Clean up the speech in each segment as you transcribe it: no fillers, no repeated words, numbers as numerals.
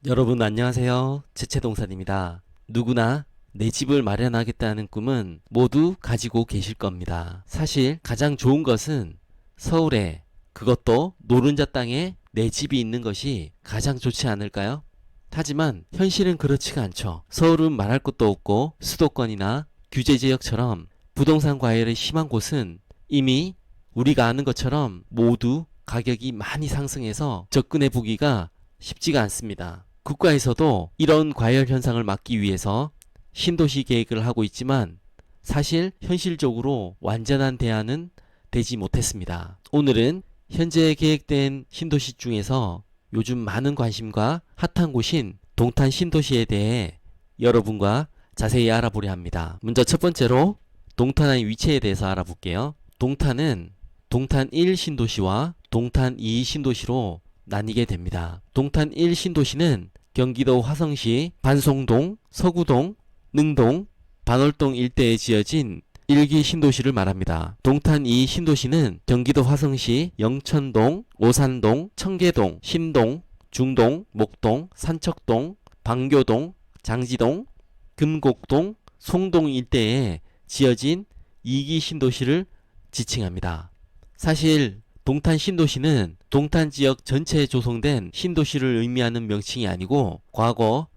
여러분 안녕하세요. 제채동산입니다. 누구나 내 집을 마련하겠다는 꿈은 모두 가지고 계실 겁니다. 사실 가장 좋은 것은 서울에, 그것도 노른자 땅에 내 집이 있는 것이 가장 좋지 않을까요? 하지만 현실은 그렇지가 않죠. 서울은 말할 것도 없고 수도권이나 규제지역처럼 부동산 과열이 심한 곳은 이미 우리가 아는 것처럼 모두 가격이 많이 상승해서 접근해 보기가 쉽지가 않습니다. 국가에서도 이런 과열 현상을 막기 위해서 신도시 계획을 하고 있지만 사실 현실적으로 완전한 대안은 되지 못했습니다. 오늘은 현재 계획된 신도시 중에서 요즘 많은 관심과 핫한 곳인 동탄 신도시에 대해 여러분과 자세히 알아보려 합니다. 먼저 첫 번째로 동탄의 위치에 대해서 알아볼게요. 동탄은 동탄 1 신도시와 동탄 2 신도시로 나뉘게 됩니다. 동탄 1 신도시는 경기도 화성시 반송동, 서구동, 능동, 반월동 일대에 지어진 1기 신도시를 말합니다. 동탄 2 신도시는 경기도 화성시 영천동, 오산동, 청계동, 신동, 중동, 목동, 산척동, 방교동, 장지동, 금곡동, 송동 일대에 지어진 2기 신도시를 지칭합니다. 사실 동탄 신도시는 동탄 지역 전체에 조성된 신도시를 의미하는 명칭이 아니고 과거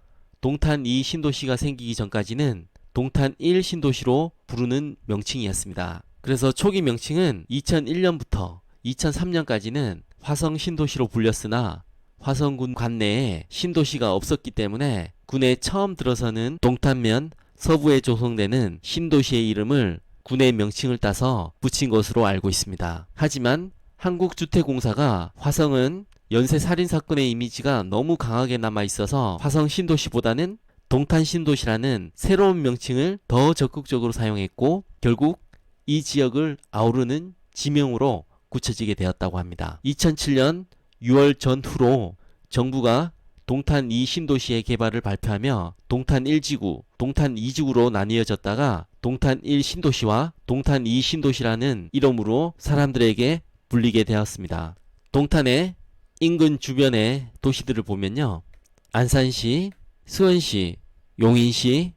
동탄 2 신도시가 생기기 전까지는 동탄 1 신도시로 부르는 명칭이었습니다. 그래서 초기 명칭은 2001년부터 2003년까지는 화성 신도시로 불렸으나 화성군 관내에 신도시가 없었기 때문에 군에 처음 들어서는 동탄면 서부에 조성되는 신도시의 이름을 군의 명칭을 따서 붙인 것으로 알고 있습니다. 하지만 한국주택공사가 화성은 연쇄 살인사건의 이미지가 너무 강하게 남아있어서 화성 신도시보다는 동탄 신도시라는 새로운 명칭을 더 적극적으로 사용했고 결국 이 지역을 아우르는 지명으로 굳혀지게 되었다고 합니다. 2007년 6월 전후로 정부가 동탄 2 신도시의 개발을 발표하며 동탄 1지구, 동탄 2지구로 나뉘어졌다가 동탄 1 신도시와 동탄 2 신도시라는 이름으로 사람들에게 불리게 되었습니다. 동탄의 인근 주변의 도시들을 보면요. 안산시, 수원시, 용인시,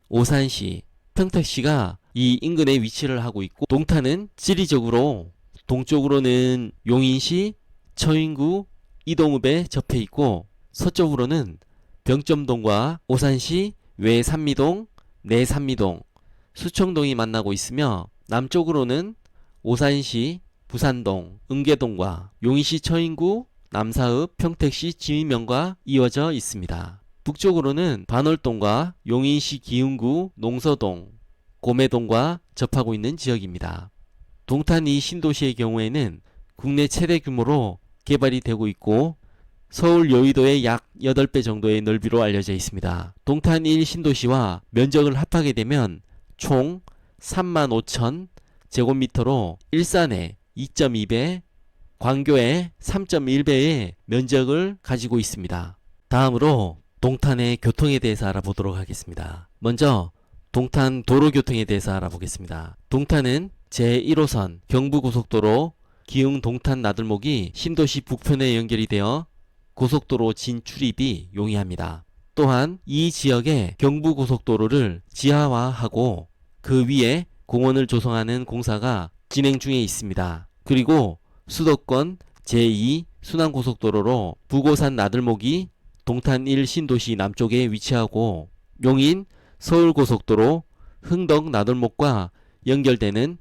오산시, 평택시가 이 인근에 위치를 하고 있고 동탄은 지리적으로 동쪽으로는 용인시, 처인구, 이동읍에 접해 있고 서쪽으로는 병점동과 오산시, 외산미동, 내산미동, 수청동이 만나고 있으며 남쪽으로는 오산시, 부산동, 은계동과 용인시 처인구, 남사읍, 평택시 지휘면과 이어져 있습니다. 북쪽으로는 반월동과 용인시 기흥구, 농서동, 고매동과 접하고 있는 지역입니다. 동탄 2 신도시의 경우에는 국내 최대 규모로 개발이 되고 있고 서울 여의도의 약 8배 정도의 넓이로 알려져 있습니다. 동탄 1 신도시와 면적을 합하게 되면 총 35,000 제곱미터로 일산의 2.2배, 광교의 3.1배의 면적을 가지고 있습니다. 다음으로 동탄의 교통에 대해서 알아보도록 하겠습니다. 먼저 동탄 도로교통에 대해서 알아보겠습니다. 동탄은 제1호선 경부고속도로 기흥 동탄 나들목이 신도시 북편에 연결이 되어 고속도로 진출입이 용이합니다. 또한 이 지역의 경부고속도로를 지하화하고 그 위에 공원을 조성하는 공사가 진행 중에 있습니다. 그리고 수도권 제2 순환고속도로로 부고산 나들목이 동탄 1 신도시 남쪽에 위치하고 용인 서울고속도로 흥덕 나들목과 연결되는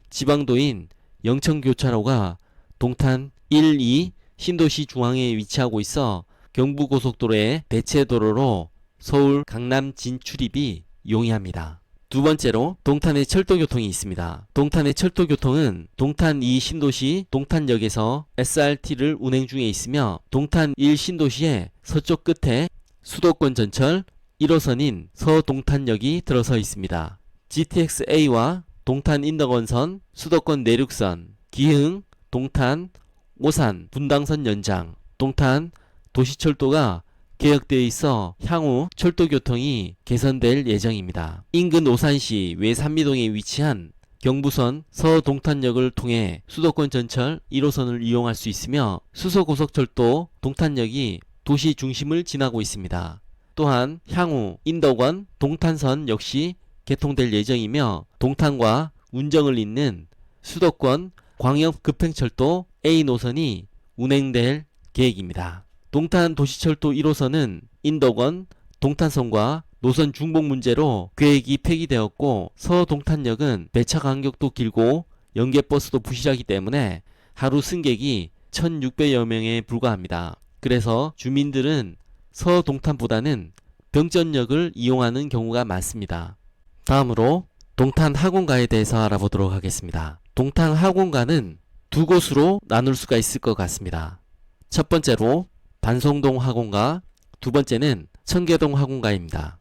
지방도인 영천교차로가 동탄 1, 2 신도시 중앙에 위치하고 있어 경부고속도로의 대체도로로 서울 강남 진출입이 용이합니다. 두 번째로 동탄의 철도교통이 있습니다. 동탄의 철도교통은 동탄 2 신도시 동탄역에서 SRT를 운행 중에 있으며 동탄 1 신도시의 서쪽 끝에 수도권 전철 1호선인 서동탄역이 들어서 있습니다. GTX-A와 동탄 인덕원선, 수도권 내륙선, 기흥, 동탄, 오산, 분당선 연장, 동탄 도시철도가 계획되어 있어 향후 철도교통이 개선될 예정입니다. 인근 오산시 외산미동에 위치한 경부선 서동탄역을 통해 수도권 전철 1호선을 이용할 수 있으며 수서고속철도 동탄역이 도시 중심을 지나고 있습니다. 또한 향후 인덕원 동탄선 역시 개통될 예정이며 동탄과 운정을 잇는 수도권 광역급행철도 A 노선이 운행될 계획입니다. 동탄 도시철도 1호선은 인덕원 동탄선과 노선 중복 문제로 계획이 폐기되었고 서동탄역은 배차 간격도 길고 연계버스도 부실하기 때문에 하루 승객이 1600여 명에 불과합니다. 그래서 주민들은 서동탄보다는 병전역을 이용하는 경우가 많습니다. 다음으로 동탄 학원가에 대해서 알아보도록 하겠습니다. 동탄 학원가는 두 곳으로 나눌 수가 있을 것 같습니다. 첫 번째로 반송동 학원가, 두 번째는 청계동 학원가입니다.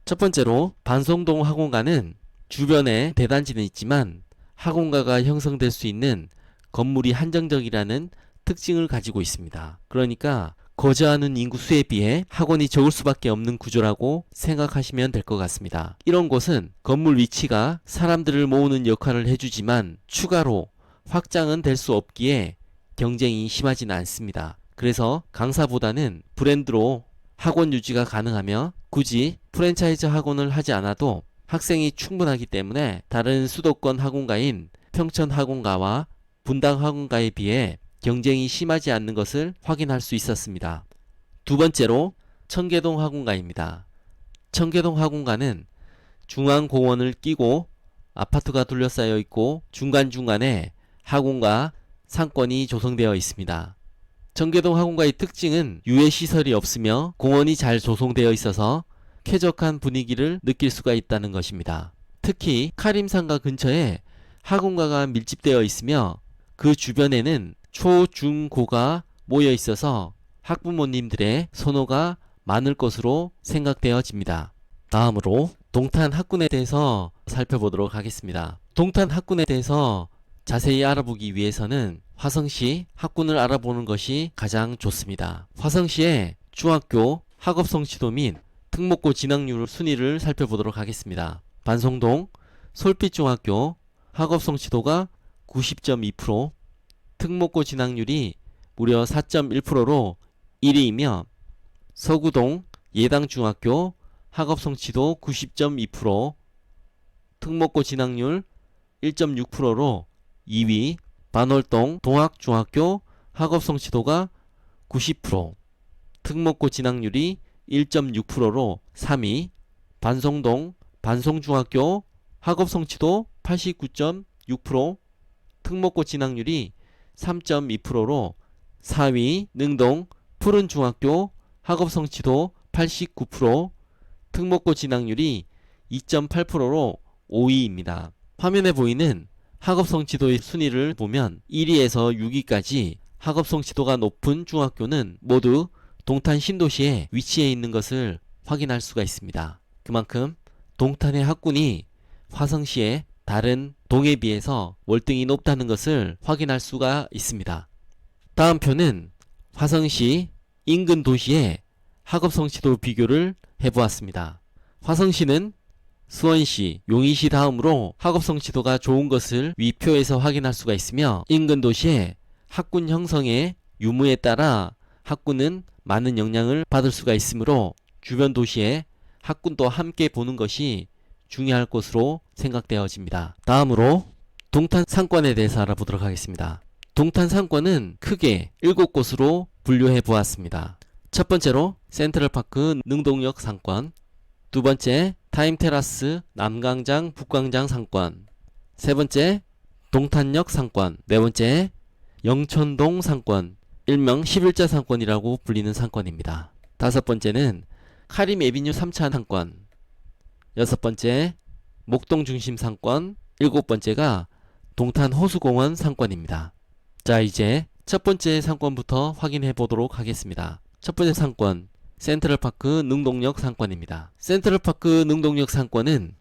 첫 번째로 반송동 학원가는 주변에 대단지는 있지만 학원가가 형성될 수 있는 건물이 한정적이라는 특징을 가지고 있습니다. 그러니까 거주하는 인구 수에 비해 학원이 적을 수밖에 없는 구조라고 생각하시면 될 것 같습니다. 이런 곳은 건물 위치가 사람들을 모으는 역할을 해주지만 추가로 확장은 될 수 없기에 경쟁이 심하지는 않습니다. 그래서 강사보다는 브랜드로 학원 유지가 가능하며 굳이 프랜차이즈 학원을 하지 않아도 학생이 충분하기 때문에 다른 수도권 학원가인 평천 학원가와 분당 학원가에 비해 경쟁이 심하지 않는 것을 확인할 수 있었습니다. 두 번째로 청계동 학원가입니다. 청계동 학원가는 중앙공원을 끼고 아파트가 둘러싸여 있고 중간중간에 학원과 상권이 조성되어 있습니다. 청계동 학원가의 특징은 유해시설이 없으며 공원이 잘 조성되어 있어서 쾌적한 분위기를 느낄 수가 있다는 것입니다. 특히 카림상가 근처에 학원가가 밀집되어 있으며 그 주변에는 초, 중, 고가 모여 있어서 학부모님들의 선호가 많을 것으로 생각되어집니다. 다음으로 동탄 학군에 대해서 살펴보도록 하겠습니다. 동탄 학군에 대해서 자세히 알아보기 위해서는 화성시 학군을 알아보는 것이 가장 좋습니다. 화성시의 중학교 학업 성취도 및 특목고 진학률 순위를 살펴보도록 하겠습니다. 반송동 솔빛중학교 학업 성취도가 90.2%, 특목고 진학률이 무려 4.1%로 1위이며 서구동 예당중학교 학업 성취도 90.2%, 특목고 진학률 1.6%로 2위, 반월동 동학중학교 학업 성취도가 90%, 특목고 진학률이 1.6%로 3위, 반송동 반송중학교 학업 성취도 89.6%, 특목고 진학률이 3.2%로 4위, 능동 푸른중학교 학업 성취도 89%, 특목고 진학률이 2.8%로 5위입니다. 화면에 보이는 학업 성취도의 순위를 보면 1위에서 6위까지 학업 성취도가 높은 중학교는 모두 동탄 신도시에 위치해 있는 것을 확인할 수가 있습니다. 그만큼 동탄의 학군이 화성시의 다른 동에 비해서 월등히 높다는 것을 확인할 수가 있습니다. 다음 표는 화성시 인근 도시의 학업 성취도 비교를 해보았습니다. 화성시는 수원시, 용인시 다음으로 학업 성취도가 좋은 것을 위표에서 확인할 수가 있으며 인근 도시의 학군 형성의 유무에 따라 학군은 많은 영향을 받을 수가 있으므로 주변 도시의 학군도 함께 보는 것이 중요할 것으로 생각되어집니다. 다음으로 동탄 상권에 대해서 알아보도록 하겠습니다. 동탄 상권은 크게 7곳으로 분류해 보았습니다. 첫 번째로 센트럴파크 능동역 상권, 두 번째 타임테라스 남광장 북광장 상권, 세 번째 동탄역 상권, 네 번째 영천동 상권, 일명 11자 상권이라고 불리는 상권입니다. 다섯 번째는 카림 에비뉴 3차 상권, 여섯 번째 목동 중심 상권, 일곱 번째가 동탄 호수공원 상권입니다. 자, 이제 첫 번째 상권부터 확인해 보도록 하겠습니다. 첫 번째 상권 센트럴파크 능동역 상권입니다. 센트럴파크 능동역 상권은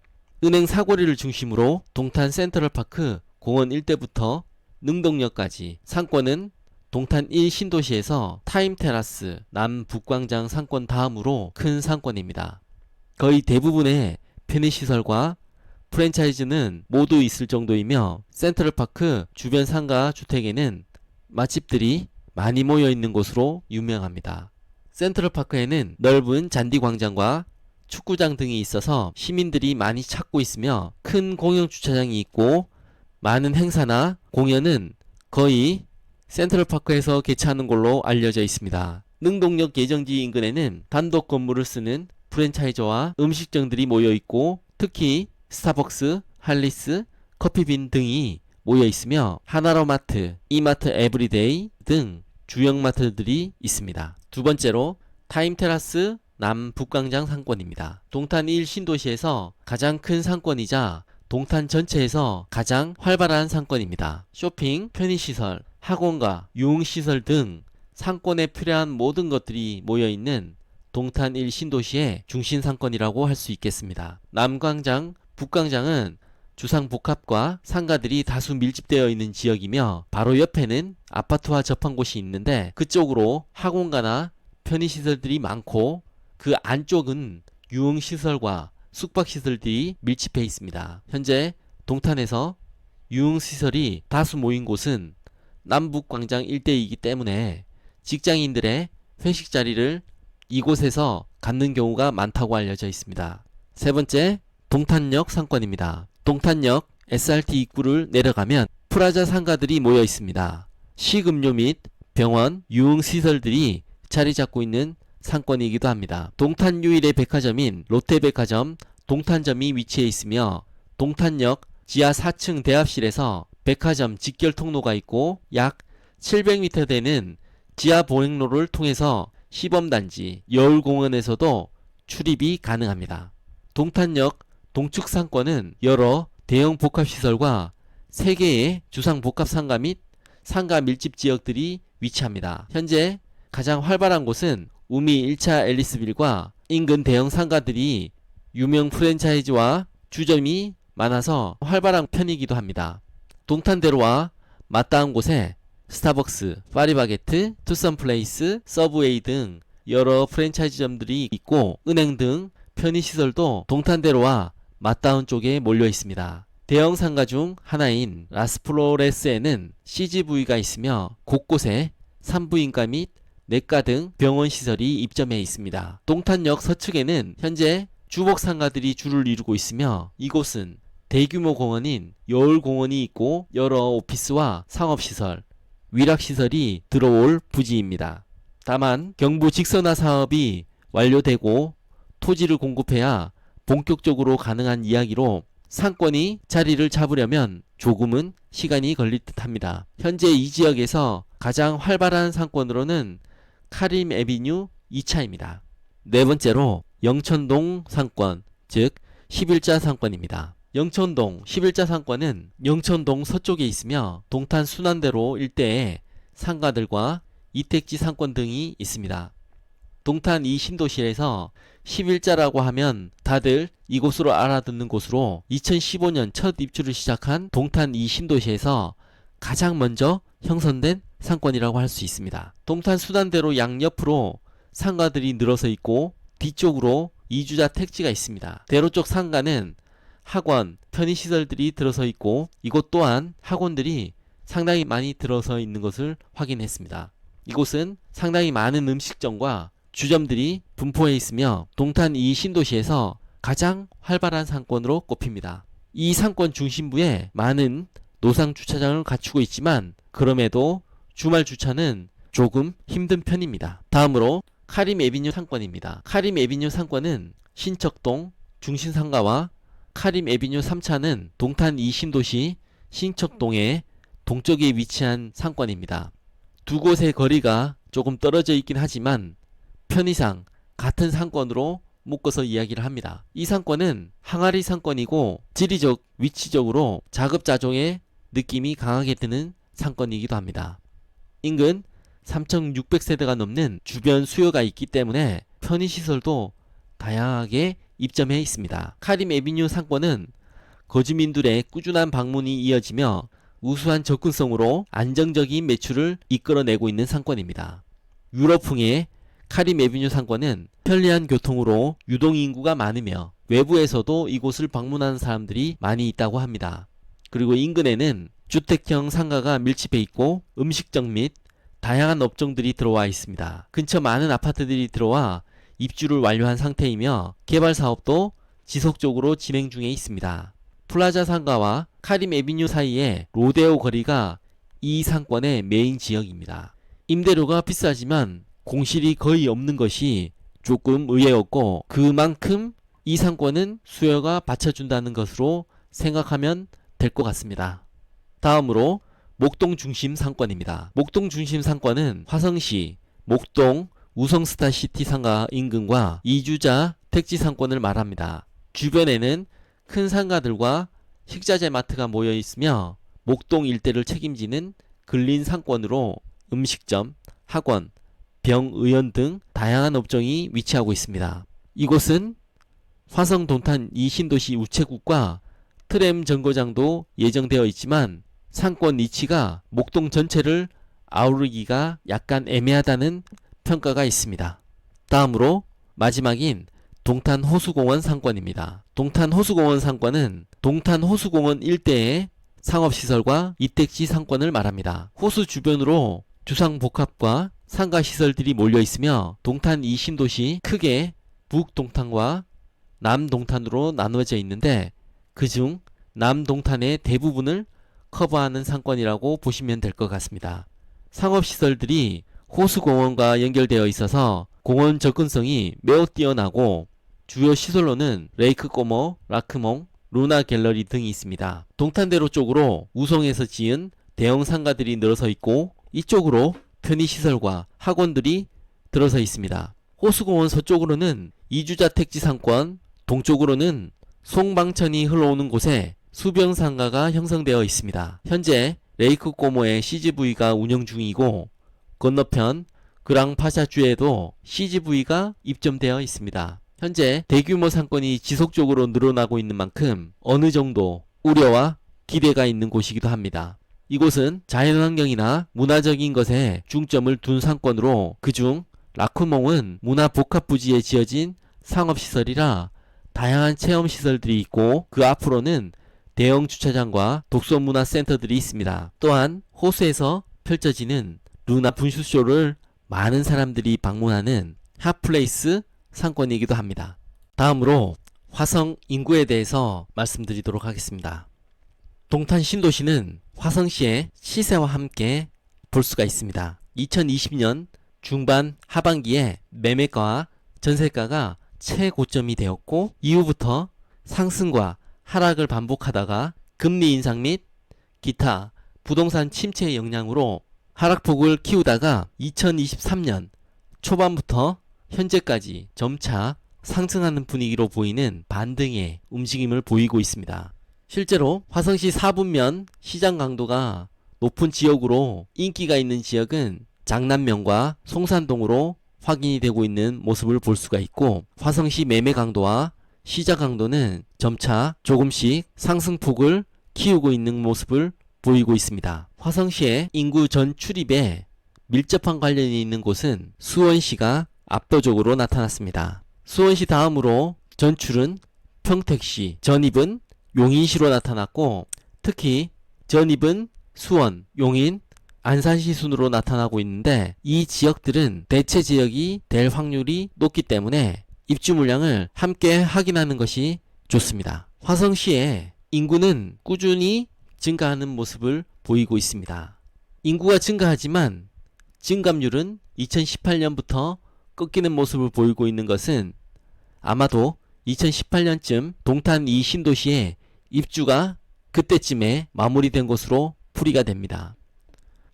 은행 사거리를 중심으로 동탄 센트럴파크 공원 일대부터 능동역까지, 상권은 동탄 1 신도시에서 타임테라스 남북광장 상권 다음으로 큰 상권입니다. 거의 대부분의 편의시설과 프랜차이즈는 모두 있을 정도이며 센트럴파크 주변 상가 주택에는 맛집들이 많이 모여 있는 곳으로 유명합니다. 센트럴파크에는 넓은 잔디광장과 축구장 등이 있어서 시민들이 많이 찾고 있으며 큰 공영주차장이 있고 많은 행사나 공연은 거의 센트럴파크에서 개최하는 걸로 알려져 있습니다. 능동역 예정지 인근에는 단독 건물을 쓰는 프랜차이저와 음식점들이 모여 있고 특히 스타벅스, 할리스, 커피빈 등이 모여 있으며 하나로마트, 이마트 에브리데이 등 주력 마트들이 있습니다. 두 번째로 타임테라스 남북광장 상권입니다. 동탄 1 신도시에서 가장 큰 상권이자 동탄 전체에서 가장 활발한 상권입니다. 쇼핑, 편의시설, 학원과 유흥시설 등 상권에 필요한 모든 것들이 모여있는 동탄 1 신도시의 중심 상권이라고 할 수 있겠습니다. 남광장, 북광장은 주상복합과 상가들이 다수 밀집되어 있는 지역이며 바로 옆에는 아파트와 접한 곳이 있는데 그쪽으로 학원가나 편의시설들이 많고 그 안쪽은 유흥시설과 숙박시설들이 밀집해 있습니다. 현재 동탄에서 유흥시설이 다수 모인 곳은 남북광장 일대이기 때문에 직장인들의 회식 자리를 이곳에서 갖는 경우가 많다고 알려져 있습니다. 세 번째, 동탄역 상권입니다. 동탄역 SRT 입구를 내려가면 프라자 상가들이 모여 있습니다. 식음료 및 병원, 유흥시설들이 자리 잡고 있는 상권이기도 합니다. 동탄 유일의 백화점인 롯데백화점 동탄점이 위치해 있으며 동탄역 지하 4층 대합실에서 백화점 직결 통로가 있고 약 700m 되는 지하 보행로를 통해서 시범단지 여울공원에서도 출입이 가능합니다. 동탄역 동측 상권은 여러 대형 복합시설과 3개의 주상복합상가 및 상가 밀집 지역들이 위치합니다. 현재 가장 활발한 곳은 우미 1차 앨리스빌과 인근 대형 상가들이 유명 프랜차이즈와 주점이 많아서 활발한 편이기도 합니다. 동탄대로와 맞닿은 곳에 스타벅스, 파리바게트, 투썸플레이스, 서브웨이 등 여러 프랜차이즈점들이 있고 은행 등 편의시설도 동탄대로와 맞닿은 쪽에 몰려 있습니다. 대형 상가 중 하나인 라스플로레스에는 CGV가 있으며 곳곳에 산부인과 및 내과 등 병원 시설이 입점해 있습니다. 동탄역 서측에는 현재 주복 상가들이 줄을 이루고 있으며 이곳은 대규모 공원인 여울공원이 있고 여러 오피스와 상업시설, 위락시설이 들어올 부지입니다. 다만 경부 직선화 사업이 완료되고 토지를 공급해야 본격적으로 가능한 이야기로 상권이 자리를 잡으려면 조금은 시간이 걸릴 듯합니다. 현재 이 지역에서 가장 활발한 상권으로는 카림 에비뉴 2차입니다. 네 번째로 영천동 상권, 즉 11자 상권입니다. 영천동 11자 상권은 영천동 서쪽에 있으며 동탄 순환대로 일대에 상가들과 이택지 상권 등이 있습니다. 동탄 이 신도시에서 11자라고 하면 다들 이곳으로 알아듣는 곳으로 2015년 첫 입주를 시작한 동탄 이 신도시에서 가장 먼저 형성된 상권이라고 할 수 있습니다. 동탄 수단대로 양옆으로 상가들이 늘어서 있고 뒤쪽으로 이주자 택지가 있습니다. 대로 쪽 상가는 학원, 편의시설들이 들어서 있고 이곳 또한 학원들이 상당히 많이 들어서 있는 것을 확인했습니다. 이곳은 상당히 많은 음식점과 주점들이 분포해 있으며 동탄 이 신도시에서 가장 활발한 상권으로 꼽힙니다. 이 상권 중심부에 많은 노상 주차장을 갖추고 있지만 그럼에도 주말 주차는 조금 힘든 편입니다. 다음으로 카림 에비뉴 상권입니다. 카림 에비뉴 상권은 신척동 중심상가와 카림 에비뉴 3차는 동탄 이 신도시 신척동의 동쪽에 위치한 상권입니다. 두 곳의 거리가 조금 떨어져 있긴 하지만 편의상 같은 상권으로 묶어서 이야기를 합니다. 이 상권은 항아리 상권이고 지리적 위치적으로 자급자족의 느낌이 강하게 드는 상권이기도 합니다. 인근 3,600세대가 넘는 주변 수요가 있기 때문에 편의시설도 다양하게 입점해 있습니다. 카림 에비뉴 상권은 거주민들의 꾸준한 방문이 이어지며 우수한 접근성으로 안정적인 매출을 이끌어내고 있는 상권입니다. 유럽풍의 카림 에비뉴 상권은 편리한 교통으로 유동인구가 많으며 외부에서도 이곳을 방문하는 사람들이 많이 있다고 합니다. 그리고 인근에는 주택형 상가가 밀집해 있고 음식점 및 다양한 업종들이 들어와 있습니다. 근처 많은 아파트들이 들어와 입주를 완료한 상태이며 개발 사업도 지속적으로 진행 중에 있습니다. 플라자 상가와 카림 에비뉴 사이의 로데오 거리가 이 상권의 메인 지역입니다. 임대료가 비싸지만 공실이 거의 없는 것이 조금 의외였고, 그만큼 이 상권은 수요가 받쳐준다는 것으로 생각하면 될 것 같습니다. 다음으로 목동 중심 상권입니다. 목동 중심 상권은 화성시 목동 우성스타시티 상가 인근과 이주자 택지 상권을 말합니다. 주변에는 큰 상가들과 식자재 마트가 모여 있으며 목동 일대를 책임지는 근린 상권으로 음식점, 학원, 병의원 등 다양한 업종이 위치하고 있습니다. 이곳은 화성 동탄 2신도시 우체국과 트램 정거장도 예정되어 있지만 상권 위치가 목동 전체를 아우르기가 약간 애매하다는 평가가 있습니다. 다음으로 마지막인 동탄 호수공원 상권입니다. 동탄 호수공원 상권은 동탄 호수공원 일대의 상업시설과 이택지 상권을 말합니다. 호수 주변으로 주상복합과 상가시설들이 몰려 있으며 동탄 2신도시 크게 북동탄과 남동탄으로 나누어져 있는데 그중 남동탄의 대부분을 커버하는 상권이라고 보시면 될 것 같습니다. 상업시설들이 호수공원과 연결되어 있어서 공원 접근성이 매우 뛰어나고 주요 시설로는 레이크 꼬모, 라크몽, 루나 갤러리 등이 있습니다. 동탄대로 쪽으로 우성에서 지은 대형 상가들이 늘어서 있고 이쪽으로 편의시설과 학원들이 들어서 있습니다. 호수공원 서쪽으로는 이주자 택지 상권, 동쪽으로는 송방천이 흘러오는 곳에 수병상가가 형성되어 있습니다. 현재 레이크 꼬모의 CGV가 운영 중이고 건너편 그랑파샤주에도 CGV가 입점되어 있습니다. 현재 대규모 상권이 지속적으로 늘어나고 있는 만큼 어느 정도 우려와 기대가 있는 곳이기도 합니다. 이곳은 자연환경이나 문화적인 것에 중점을 둔 상권으로 그중 라쿠몽은 문화복합부지에 지어진 상업시설이라 다양한 체험시설들이 있고 그 앞으로는 대형 주차장과 독서문화센터들이 있습니다. 또한 호수에서 펼쳐지는 루나 분수쇼를 많은 사람들이 방문하는 핫플레이스 상권이기도 합니다. 다음으로 화성 인구에 대해서 말씀드리도록 하겠습니다. 동탄 신도시는 화성시의 시세와 함께 볼 수가 있습니다. 2020년 중반 하반기에 매매가와 전세가가 최고점이 되었고 이후부터 상승과 하락을 반복하다가 금리 인상 및 기타 부동산 침체의 영향으로 하락폭을 키우다가 2023년 초반부터 현재까지 점차 상승하는 분위기로 보이는 반등의 움직임을 보이고 있습니다. 실제로 화성시 4분면 시장 강도가 높은 지역으로 인기가 있는 지역은 장남면과 송산동으로 확인이 되고 있는 모습을 볼 수가 있고 화성시 매매 강도와 시장 강도는 점차 조금씩 상승폭을 키우고 있는 모습을 보이고 있습니다. 화성시의 인구 전출입에 밀접한 관련이 있는 곳은 수원시가 압도적으로 나타났습니다. 수원시 다음으로 전출은 평택시, 전입은 용인시로 나타났고 특히 전입은 수원, 용인, 안산시 순으로 나타나고 있는데 이 지역들은 대체 지역이 될 확률이 높기 때문에 입주 물량을 함께 확인하는 것이 좋습니다. 화성시의 인구는 꾸준히 증가하는 모습을 보이고 있습니다. 인구가 증가하지만 증감률은 2018년부터 꺾이는 모습을 보이고 있는 것은 아마도 2018년쯤 동탄 2신도시의 입주가 그때쯤에 마무리된 것으로 풀이가 됩니다.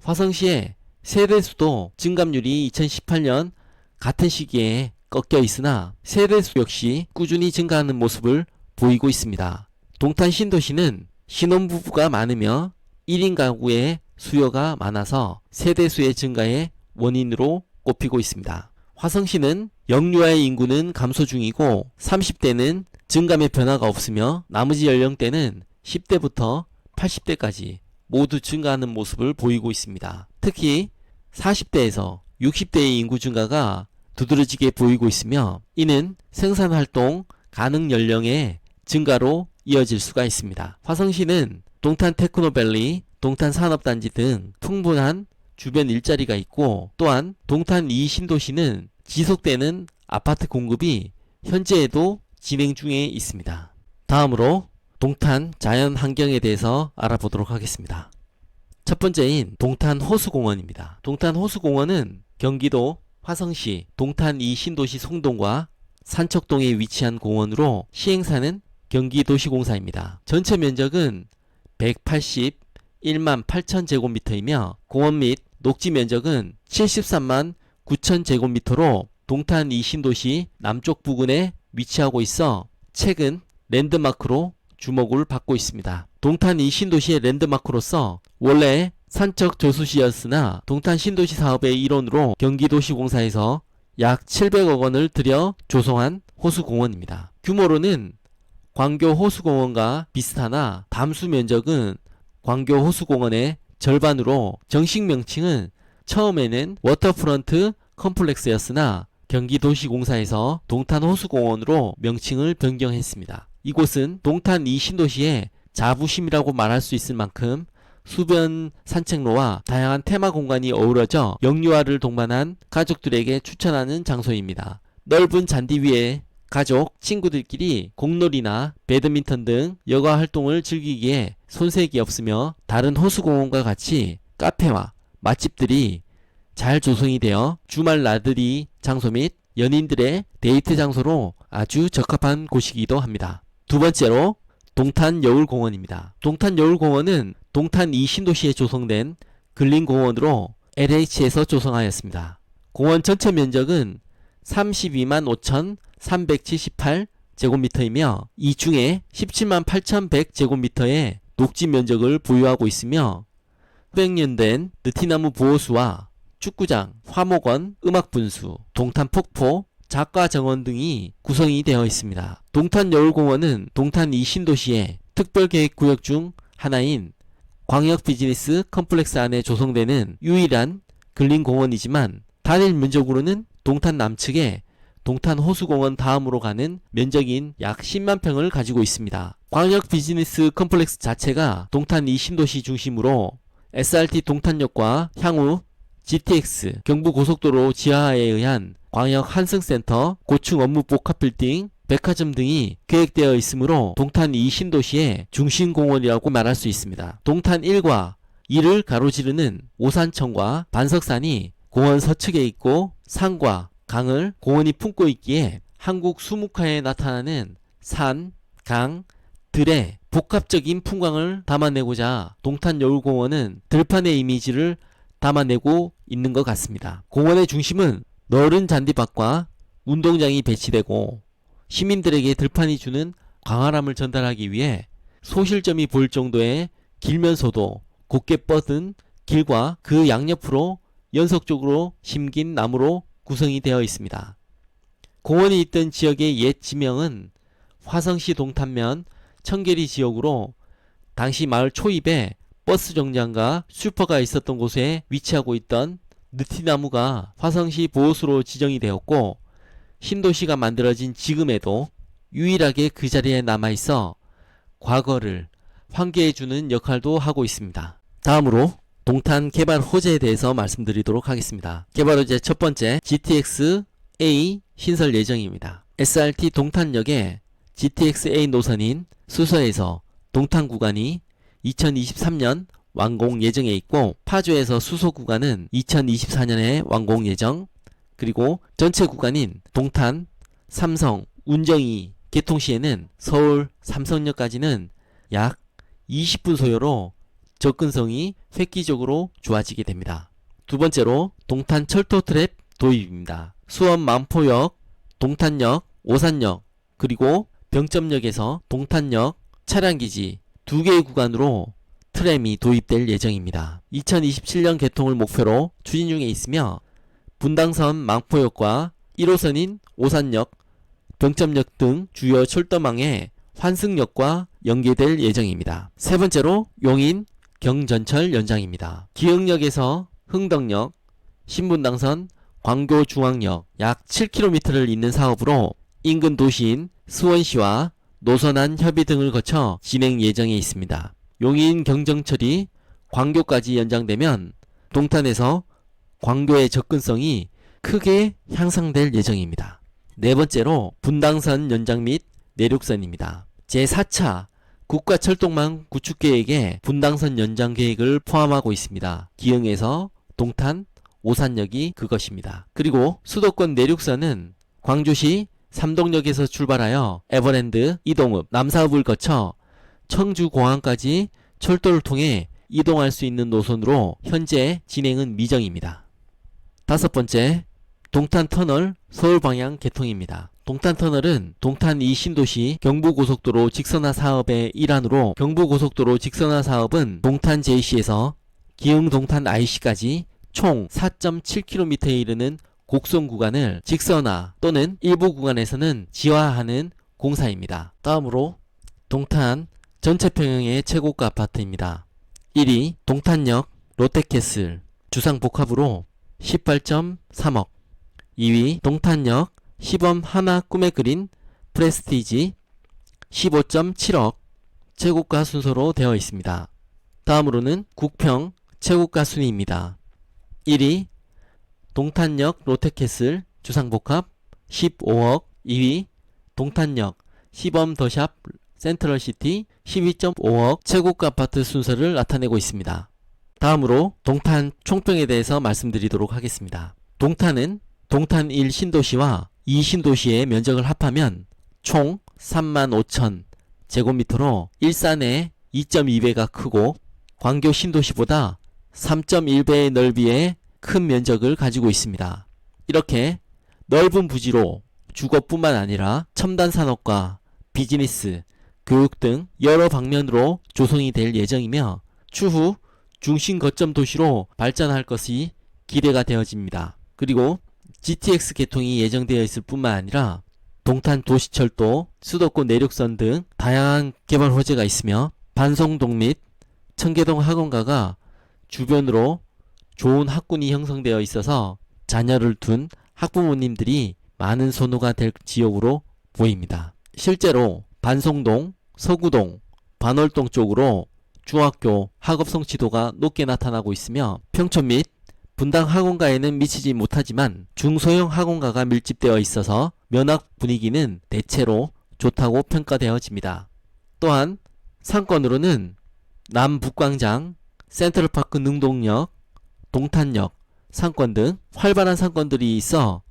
화성시의 세대수도 증감률이 2018년 같은 시기에 꺾여 있으나 세대수 역시 꾸준히 증가하는 모습을 보이고 있습니다. 동탄 신도시는 신혼부부가 많으며 1인 가구의 수요가 많아서 세대수의 증가의 원인으로 꼽히고 있습니다. 화성시는 영유아의 인구는 감소 중이고 30대는 증감의 변화가 없으며 나머지 연령대는 10대부터 80대까지 모두 증가하는 모습을 보이고 있습니다. 특히 40대에서 60대의 인구 증가가 두드러지게 보이고 있으며 이는 생산활동 가능 연령의 증가로 이어질 수가 있습니다. 화성시는 동탄 테크노밸리, 동탄 산업단지 등 풍부한 주변 일자리가 있고, 또한 동탄 2 신도시는 지속되는 아파트 공급이 현재에도 진행 중에 있습니다. 다음으로 동탄 자연 환경에 대해서 알아보도록 하겠습니다. 첫 번째인 동탄 호수공원입니다. 동탄 호수공원은 경기도 화성시 동탄 2 신도시 송동과 산척동에 위치한 공원으로 시행사는 경기도시공사입니다. 전체 면적은 181만 8천 제곱미터이며 공원 및 녹지 면적은 73만 9천 제곱미터로 동탄 2 신도시 남쪽 부근에 위치하고 있어 최근 랜드마크로 주목을 받고 있습니다. 동탄 2 신도시의 랜드마크로서 원래 산적 저수지였으나 동탄 신도시 사업의 일원으로 경기도시공사에서 약 700억 원을 들여 조성한 호수공원입니다. 규모로는 광교 호수공원과 비슷하나 담수 면적은 광교 호수공원의 절반으로 정식 명칭은 처음에는 워터프런트 컴플렉스였으나 경기도시공사에서 동탄 호수공원으로 명칭을 변경했습니다. 이곳은 동탄 2 신도시의 자부심이라고 말할 수 있을 만큼 수변 산책로와 다양한 테마 공간이 어우러져 영유아를 동반한 가족들에게 추천하는 장소입니다. 넓은 잔디 위에 가족, 친구들끼리 공놀이나 배드민턴 등 여가 활동을 즐기기에 손색이 없으며 다른 호수공원과 같이 카페와 맛집들이 잘 조성이 되어 주말 나들이 장소 및 연인들의 데이트 장소로 아주 적합한 곳이기도 합니다. 두 번째로 동탄 여울공원입니다. 동탄 여울공원은 동탄 2 신도시에 조성된 근린공원으로 LH에서 조성하였습니다. 공원 전체 면적은 32만 5,378 제곱미터이며 이 중에 17만 8,100 제곱미터의 녹지 면적을 보유하고 있으며 수백 년 된 느티나무 보호수와 축구장, 화목원, 음악분수, 동탄폭포, 작가정원 등이 구성이 되어 있습니다. 동탄 여울공원은 동탄 2 신도시의 특별계획구역 중 하나인 광역비즈니스 컴플렉스 안에 조성되는 유일한 근린공원이지만 단일 면적으로는 동탄 남측에 동탄 호수공원 다음으로 가는 면적인 약 10만 평을 가지고 있습니다. 광역비즈니스 컴플렉스 자체가 동탄 2 신도시 중심으로 SRT 동탄역과 향후 GTX 경부고속도로 지하화에 의한 광역 한승센터, 고층 업무 복합빌딩, 백화점 등이 계획되어 있으므로 동탄 2 신도시의 중심공원이라고 말할 수 있습니다. 동탄 1과 2를 가로지르는 오산천과 반석산이 공원 서측에 있고 산과 강을 공원이 품고 있기에 한국 수묵화에 나타나는 산, 강, 들의 복합적인 풍광을 담아내고자 동탄 여울공원은 들판의 이미지를 담아내고 있는 것 같습니다. 공원의 중심은 넓은 잔디밭과 운동장이 배치되고 시민들에게 들판이 주는 광활함을 전달하기 위해 소실점이 보일 정도의 길면서도 곱게 뻗은 길과 그 양옆으로 연속적으로 심긴 나무로 구성이 되어 있습니다. 공원이 있던 지역의 옛 지명은 화성시 동탄면 청계리 지역으로 당시 마을 초입에 버스 정류장과 슈퍼가 있었던 곳에 위치하고 있던 느티나무가 화성시 보호수로 지정이 되었고 신도시가 만들어진 지금에도 유일하게 그 자리에 남아있어 과거를 환기해주는 역할도 하고 있습니다. 다음으로 동탄 개발 호재에 대해서 말씀드리도록 하겠습니다. 개발 호재 첫 번째, GTX-A 신설 예정입니다. SRT 동탄역에 GTX-A 노선인 수서에서 동탄 구간이 2023년 완공 예정에 있고 파주에서 수소 구간은 2024년에 완공 예정, 그리고 전체 구간인 동탄, 삼성, 운정이 개통 시에는 서울 삼성역까지는 약 20분 소요로 접근성이 획기적으로 좋아지게 됩니다. 두 번째로 동탄 철도 트랩 도입입니다. 수원 만포역, 동탄역, 오산역, 그리고 병점역에서 동탄역 차량기지 두 개의 구간으로 트램이 도입될 예정입니다. 2027년 개통을 목표로 추진 중에 있으며 분당선 망포역과 1호선인 오산역, 병점역 등 주요 철도망의 환승역과 연계될 예정입니다. 세 번째로 용인 경전철 연장입니다. 기흥역에서 흥덕역, 신분당선, 광교중앙역 약 7km를 잇는 사업으로 인근 도시인 수원시와 노선안 협의 등을 거쳐 진행 예정에 있습니다. 용인 경정철이 광교까지 연장되면 동탄에서 광교의 접근성이 크게 향상될 예정입니다. 네 번째로 분당선 연장 및 내륙선입니다. 제4차 국가철도망 구축계획에 분당선 연장 계획을 포함하고 있습니다. 기흥에서 동탄, 오산역이 그것입니다. 그리고 수도권 내륙선은 광주시 삼동역에서 출발하여 에버랜드, 이동읍, 남사읍을 거쳐 청주공항까지 철도를 통해 이동할 수 있는 노선으로 현재 진행은 미정입니다. 다섯 번째, 동탄터널 서울방향 개통입니다. 동탄터널은 동탄 2신도시 경부고속도로 직선화 사업의 일환으로 경부고속도로 직선화 사업은 동탄 JC에서 기흥 동탄 IC까지 총 4.7km에 이르는 곡선 구간을 직선화 또는 일부 구간에서는 지화하는 공사입니다. 다음으로 동탄 전체 평형의 최고가 아파트입니다. 1위 동탄역 롯데캐슬 주상복합으로 18.3억, 2위 동탄역 시범 하나 꿈에 그린 프레스티지 15.7억 최고가 순서로 되어 있습니다. 다음으로는 국평 최고가 순위입니다. 1위 동탄역 롯데캐슬 주상복합 15억, 2위 동탄역 시범 더샵 센트럴시티 12.5억 최고가 아파트 순서를 나타내고 있습니다. 다음으로 동탄 총평에 대해서 말씀드리도록 하겠습니다. 동탄은 동탄 1신도시와 2신도시의 면적을 합하면 총 35,000 제곱미터로 일산의 2.2배가 크고 광교 신도시보다 3.1배의 넓이의 큰 면적을 가지고 있습니다. 이렇게 넓은 부지로 주거뿐만 아니라 첨단 산업과 비즈니스, 교육 등 여러 방면으로 조성이 될 예정이며 추후 중심 거점 도시로 발전할 것이 기대가 되어집니다. 그리고 GTX 개통이 예정되어 있을 뿐만 아니라 동탄 도시철도, 수도권 내륙선 등 다양한 개발 호재가 있으며 반송동 및 청계동 학원가가 주변으로 좋은 학군이 형성되어 있어서 자녀를 둔 학부모님들이 많은 선호가 될 지역으로 보입니다. 실제로 반송동, 서구동, 반월동 쪽으로 중학교 학업 성취도가 높게 나타나고 있으며 평촌 및 분당 학원가에는 미치지 못하지만 중소형 학원가가 밀집되어 있어서 면학 분위기는 대체로 좋다고 평가되어집니다. 또한 상권으로는 남북광장, 센트럴파크 능동역, 동탄역, 상권 등 활발한 상권들이 있어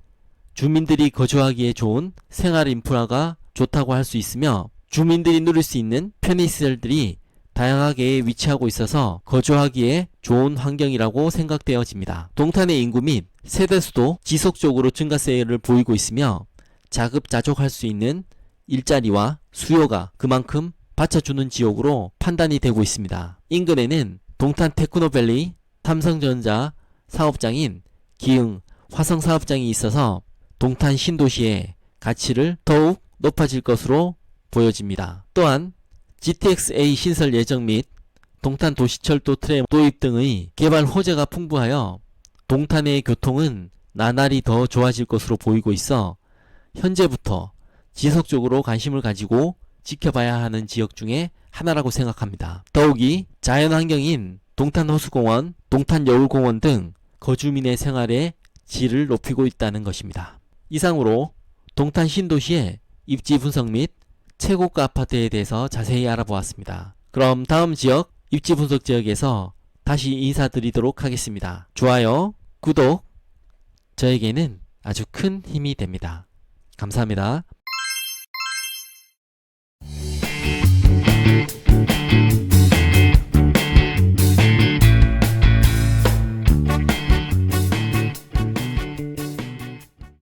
주민들이 거주하기에 좋은 생활 인프라가 좋다고 할 수 있으며 주민들이 누릴 수 있는 편의시설들이 다양하게 위치하고 있어서 거주하기에 좋은 환경이라고 생각되어집니다. 동탄의 인구 및 세대수도 지속적으로 증가세를 보이고 있으며 자급자족할 수 있는 일자리와 수요가 그만큼 받쳐주는 지역으로 판단이 되고 있습니다. 인근에는 동탄 테크노밸리, 삼성전자 사업장인 기흥 화성 사업장이 있어서 동탄 신도시의 가치를 더욱 높아질 것으로 보여집니다. 또한 GTX-A 신설 예정 및 동탄 도시철도 트램 도입 등의 개발 호재가 풍부하여 동탄의 교통은 나날이 더 좋아질 것으로 보이고 있어 현재부터 지속적으로 관심을 가지고 지켜봐야 하는 지역 중에 하나라고 생각합니다. 더욱이 자연환경인 동탄호수공원, 동탄여울공원 등 거주민의 생활의 질을 높이고 있다는 것입니다. 이상으로 동탄 신도시의 입지 분석 및 최고가 아파트에 대해서 자세히 알아보았습니다. 그럼 다음 지역 입지 분석 지역에서 다시 인사드리도록 하겠습니다. 좋아요, 구독, 저에게는 아주 큰 힘이 됩니다. 감사합니다.